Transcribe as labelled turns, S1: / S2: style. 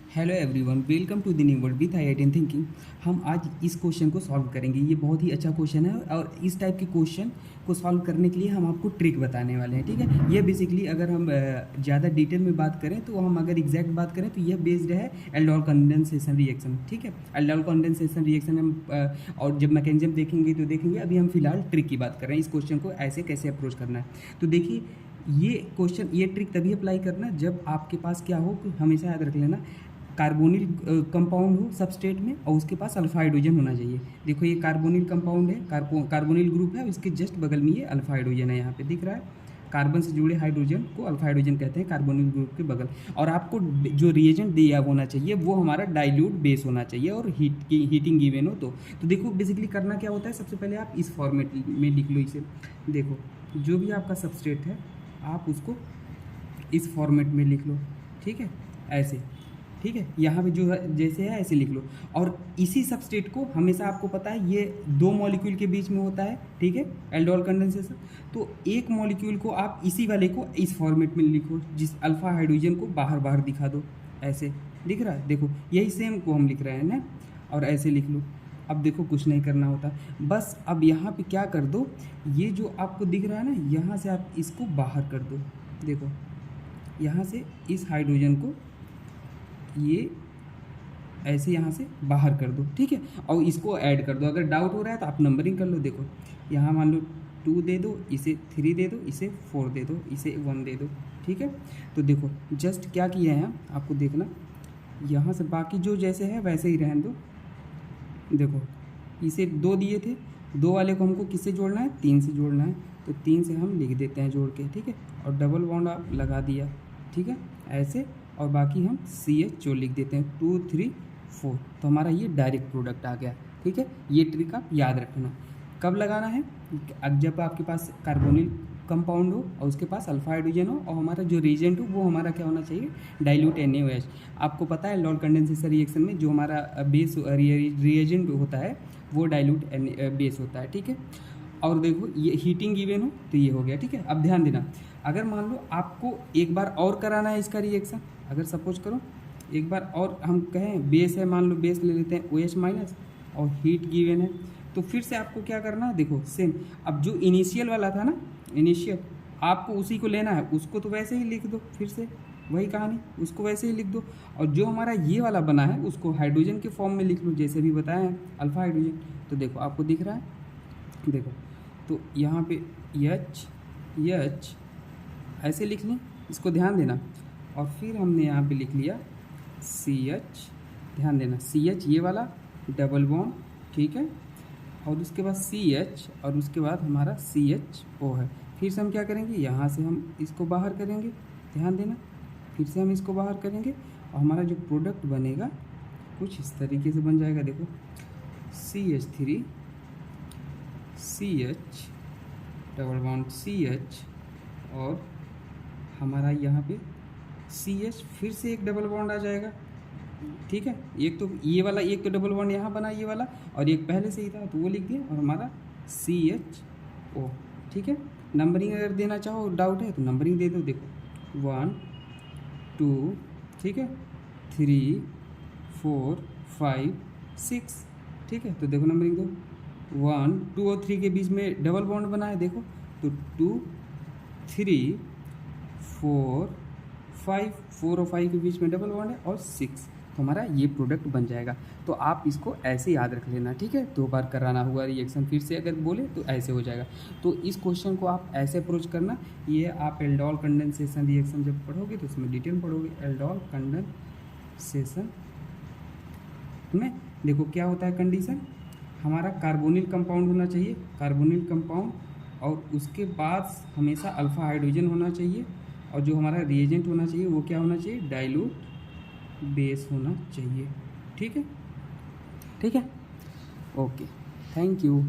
S1: Hello everyone, welcome to the new world with IIT thinking. हम आज इस question को सॉल्व करेंगे। ये बहुत ही अच्छा क्वेश्चन है और इस टाइप के क्वेश्चन को सॉल्व करने के लिए हम आपको ट्रिक बताने वाले हैं। ठीक है, ये बेसिकली अगर हम ज़्यादा डिटेल में बात करें तो हम अगर एग्जैक्ट बात करें तो यह बेस्ड है एल्डोल कंडेंसेशन रिएक्शन। ठीक है, एल्डोल कंडेंसेशन रिएक्शन हम और जब मैकेनिज्म देखेंगे तो देखेंगे। अभी हम फिलहाल ट्रिक की बात कर रहे हैं, इस क्वेश्चन को ऐसे कैसे अप्रोच करना है। तो देखिए, ये क्वेश्चन, ये ट्रिक तभी अप्लाई करना जब आपके पास क्या हो, कि हमेशा याद रख लेना, कार्बोनिल कंपाउंड हो सबस्ट्रेट में और उसके पास अल्फा हाइड्रोजन होना चाहिए। देखो, ये कार्बोनिल कंपाउंड है, कार्बोनिल ग्रुप है, उसके जस्ट बगल में ये अल्फा हाइड्रोजन है, यहाँ पे दिख रहा है। कार्बन से जुड़े हाइड्रोजन को अल्फा हाइड्रोजन कहते हैं, कार्बोनिल ग्रुप के बगल। और आपको जो रिएजेंट दिया होना चाहिए वो हमारा डाइल्यूट बेस होना चाहिए और हीटिंग गिवन हो तो देखो बेसिकली करना क्या होता है। सबसे पहले आप इस फॉर्मेट में लिख लो इसे। देखो, जो भी आपका सबस्ट्रेट है आप उसको इस फॉर्मेट में लिख लो। ठीक है, ऐसे। ठीक है, यहाँ पे जो है जैसे है ऐसे लिख लो। और इसी सबस्ट्रेट को हमेशा आपको पता है ये दो मॉलिक्यूल के बीच में होता है। ठीक है, एल्डोल कंडेंसेशन। तो एक मॉलिक्यूल को आप इसी वाले को इस फॉर्मेट में लिखो, जिस अल्फा हाइड्रोजन को बाहर बाहर दिखा दो। ऐसे दिख रहा है, देखो यही सेम को हम लिख रहे हैं ना, और ऐसे लिख लो। अब देखो, कुछ नहीं करना होता, बस अब यहाँ पे क्या कर दो, ये जो आपको दिख रहा है ना, यहाँ से आप इसको बाहर कर दो। देखो, यहाँ से इस हाइड्रोजन को ये ऐसे यहाँ से बाहर कर दो। ठीक है, और इसको ऐड कर दो। अगर डाउट हो रहा है तो आप नंबरिंग कर लो। देखो, यहाँ मान लो 2 दे दो, इसे 3 दे दो, इसे 4 दे दो, इसे 1 दे दो। ठीक है, तो देखो जस्ट क्या किया है, आपको देखना, यहाँ से बाकी जो जैसे है वैसे ही रहने दो। देखो, इसे 2 दिए थे, 2 वाले को हमको किससे जोड़ना है, 3 से जोड़ना है, तो 3 से हम लिख देते हैं जोड़ के। ठीक है, और डबल बॉन्ड आप लगा दिया। ठीक है, ऐसे, और बाकी हम CH लिख देते हैं 2 3 4, तो हमारा ये डायरेक्ट प्रोडक्ट आ गया। ठीक है, ये ट्रिक आप याद रखना। कब लगाना है, जब आपके पास कार्बोनिल कंपाउंड हो और उसके पास अल्फा हाइड्रोजन हो और हमारा जो रिएजेंट हो वो हमारा क्या होना चाहिए, डाइल्यूट NaOH। आपको पता है एल्डोल कंडेंसेशन रिएक्शन में जो हमारा बेस रिएजेंट होता है वो डाइल्यूट बेस होता है। ठीक है, और देखो ये हीटिंग गिवन हो तो ये हो गया। ठीक है, अब ध्यान देना, अगर मान लो आपको एक बार और कराना है इसका रिएक्शन, अगर सपोज करो एक बार और हम कहें, बेस है, मान लो बेस ले लेते हैं OH माइनस और हीट गिवन है, तो फिर से आपको क्या करना है, देखो सेम। अब जो इनिशियल वाला था ना, इनिशियल, आपको उसी को लेना है, उसको तो वैसे ही लिख दो, फिर से वही कहानी, उसको वैसे ही लिख दो। और जो हमारा ये वाला बना है उसको हाइड्रोजन के फॉर्म में लिख लो, जैसे भी बताया है, अल्फा हाइड्रोजन। तो देखो आपको दिख रहा है, देखो, तो यहाँ पे H ऐसे लिख लें, इसको ध्यान देना। और फिर हमने यहाँ पे लिख लिया CH, ध्यान देना, CH ये वाला डबल बॉन्ड। ठीक है, और उसके बाद CH और उसके बाद हमारा CHO है। फिर से हम क्या करेंगे, यहाँ से हम इसको बाहर करेंगे, ध्यान देना, फिर से हम इसको बाहर करेंगे और हमारा जो प्रोडक्ट बनेगा कुछ इस तरीके से बन जाएगा। देखो, CH3 CH double bond CH और हमारा यहाँ पे CH, फिर से एक डबल बॉन्ड आ जाएगा। ठीक है, एक तो ये वाला, एक तो डबल बॉन्ड यहाँ बना ये वाला, और एक पहले से ही था तो वो लिख दिया, और हमारा CHO। ठीक है, नंबरिंग अगर देना चाहो, डाउट है तो नंबरिंग दे दो। देखो 1 2, ठीक है, 3 4 5 6। ठीक है, तो देखो नंबरिंग दो, 1 2 और 3 के बीच में डबल बॉन्ड बना है, देखो, तो 2 3 4 5, 4 और 5 के बीच में डबल बॉन्ड है, और 6, तो हमारा ये प्रोडक्ट बन जाएगा। तो आप इसको ऐसे याद रख लेना। ठीक है, 2 बार कराना हुआ रिएक्शन, फिर से अगर बोले तो ऐसे हो जाएगा। तो इस क्वेश्चन को आप ऐसे अप्रोच करना। ये आप एल्डोल कंडेंसेशन रिएक्शन जब पढ़ोगे तो उसमें डिटेल में पढ़ोगे। एल्डोल कंडेंसेशन में देखो क्या होता है, कंडीशन हमारा कार्बोनिल कंपाउंड होना चाहिए, कार्बोनिल कंपाउंड, और उसके बाद हमेशा अल्फा हाइड्रोजन होना चाहिए, और जो हमारा रिएजेंट होना चाहिए वो क्या होना चाहिए, डाइल्यूट बेस होना चाहिए। ठीक है, ठीक है, ओके, थैंक यू।